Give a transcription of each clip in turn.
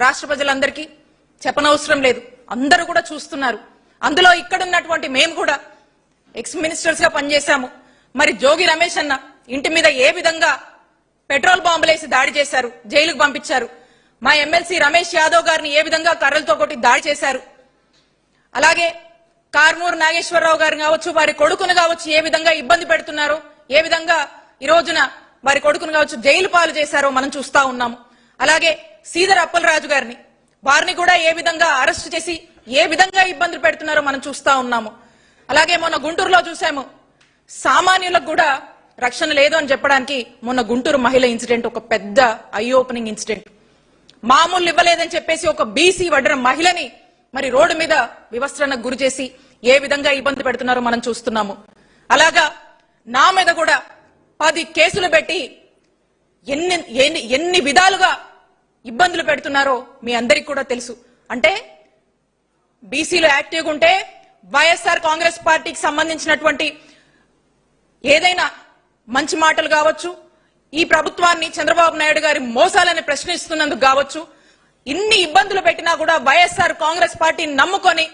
రాష్ట్ర ప్రజలందరికీ చెప్పనవసరం లేదు, అందరూ కూడా చూస్తున్నారు. అందులో ఇక్కడ ఉన్నటువంటి మేము కూడా ఎక్స్ మినిస్టర్స్ గా పనిచేశాము. మరి జోగి రమేష్ అన్న ఇంటి మీద ఏ విధంగా పెట్రోల్ బాంబులేసి దాడి చేశారు, జైలుకు పంపించారు. మా ఎమ్మెల్సీ రమేష్ యాదవ్ గారిని ఏ విధంగా కర్రలతో కొట్టి దాడి చేశారు. అలాగే కార్మూర్ నాగేశ్వరరావు గారిని కావచ్చు, వారి కొడుకును కావచ్చు ఏ విధంగా ఇబ్బంది పెడుతున్నారో, ఏ విధంగా ఈ రోజున వారి కొడుకును కావచ్చు జైలు పాలు చేశారో మనం చూస్తా ఉన్నాము. అలాగే శ్రీధర్ అప్పలరాజు గారిని, వారిని కూడా ఏ విధంగా అరెస్ట్ చేసి ఏ విధంగా ఇబ్బందులు పెడుతున్నారో మనం చూస్తా ఉన్నాము. అలాగే మొన్న గుంటూరులో చూసాము, సామాన్యులకు కూడా రక్షణ లేదు అని చెప్పడానికి మొన్న గుంటూరు మహిళ ఇన్సిడెంట్ ఒక పెద్ద ఐ ఓపెనింగ్ ఇన్సిడెంట్. మామూలు ఇవ్వలేదని చెప్పేసి ఒక బీసీ వడ్డర మహిళని మరి రోడ్డు మీద వివస్త్రణకు గురి చేసి ఏ విధంగా ఇబ్బంది పెడుతున్నారో మనం చూస్తున్నాము. అలాగా నా మీద కూడా 10 కేసులు పెట్టి ఎన్ని విధాలుగా ఇబ్బందులు పెడుతున్నారో మీ అందరికీ కూడా తెలుసు. అంటే బీసీలు యాక్టివ్గా ఉంటే వైఎస్ఆర్ కాంగ్రెస్ పార్టీకి సంబంధించినటువంటి ఏదైనా మంచి మాటలు కావచ్చు, ఈ ప్రభుత్వాన్ని చంద్రబాబు నాయుడు గారి మోసాలని ప్రశ్నిస్తున్నందుకు కావచ్చు, ఇన్ని ఇబ్బందులు పెట్టినా కూడా వైఎస్ఆర్ కాంగ్రెస్ పార్టీని నమ్ముకొని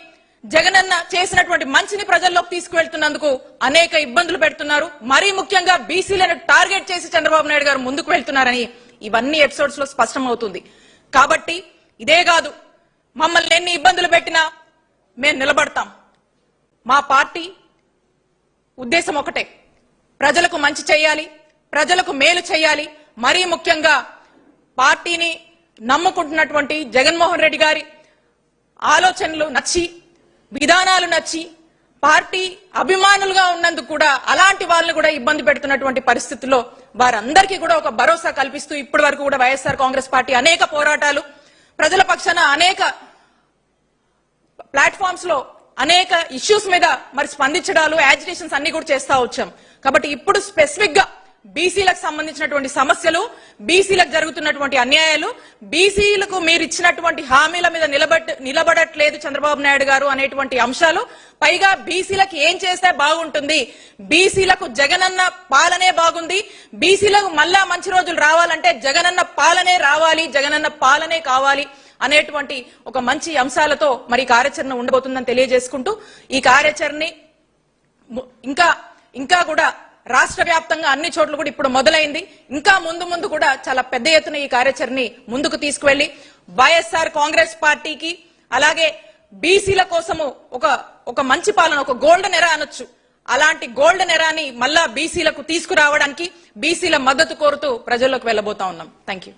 జగనన్న చేసినటువంటి మంచిని ప్రజల్లోకి తీసుకువెళ్తున్నందుకు అనేక ఇబ్బందులు పెడుతున్నారు. మరీ ముఖ్యంగా బీసీలను టార్గెట్ చేసి చంద్రబాబు నాయుడు గారు ముందుకు వెళ్తున్నారని ఇవన్నీ ఎపిసోడ్స్ లో స్పష్టమవుతుంది. కాబట్టి ఇదే కాదు, మమ్మల్ని ఎన్ని ఇబ్బందులు పెట్టినా మేము నిలబడతాం. మా పార్టీ ఉద్దేశం ఒకటే, ప్రజలకు మంచి చేయాలి, ప్రజలకు మేలు చేయాలి. మరీ ముఖ్యంగా పార్టీని నమ్ముకుంటున్నటువంటి జగన్మోహన్ రెడ్డి గారి ఆలోచనలు నచ్చి, విధానాలు నచ్చి, పార్టీ అభిమానులుగా ఉన్నందుకు కూడా అలాంటి వాళ్ళని కూడా ఇబ్బంది పెడుతున్నటువంటి పరిస్థితుల్లో వారందరికీ కూడా ఒక భరోసా కల్పిస్తూ ఇప్పటి వరకు కూడా వైఎస్ఆర్ కాంగ్రెస్ పార్టీ అనేక పోరాటాలు, ప్రజల పక్షాన అనేక ప్లాట్ఫామ్స్ లో అనేక ఇష్యూస్ మీద మరి స్పందించడాలు, యాజిటేషన్స్ అన్ని కూడా చేస్తా వచ్చాం. కాబట్టి ఇప్పుడు స్పెసిఫిక్ గా బీసీలకు సంబంధించినటువంటి సమస్యలు, బీసీలకు జరుగుతున్నటువంటి అన్యాయాలు, బీసీలకు మీరు ఇచ్చినటువంటి హామీల మీద నిలబడట్లేదు చంద్రబాబు నాయుడు గారు అనేటువంటి అంశాలు, పైగా బీసీలకు ఏం చేస్తే బాగుంటుంది, బీసీలకు జగనన్న పాలనే బాగుంది, బీసీలకు మళ్ళా మంచి రోజులు రావాలంటే జగనన్న పాలనే రావాలి, జగనన్న పాలనే కావాలి అనేటువంటి ఒక మంచి అంశాలతో మరి కార్యాచరణ ఉండబోతుందని తెలియజేసుకుంటూ, ఈ కార్యాచరణని ఇంకా కూడా రాష్ట్ర వ్యాప్తంగా అన్ని చోట్ల కూడా ఇప్పుడు మొదలైంది. ఇంకా ముందు కూడా చాలా పెద్ద ఎత్తున ఈ కార్యాచరణని ముందుకు తీసుకువెళ్లి వైఎస్ఆర్ కాంగ్రెస్ పార్టీకి, అలాగే బీసీల కోసము ఒక మంచి పాలన, ఒక గోల్డెన్ ఎరా అనొచ్చు, అలాంటి గోల్డెన్ ఎరాని మళ్ళా బీసీలకు తీసుకురావడానికి బీసీల మద్దతు కోరుతూ ప్రజల్లోకి వెళ్లబోతా ఉన్నాం. Thank you.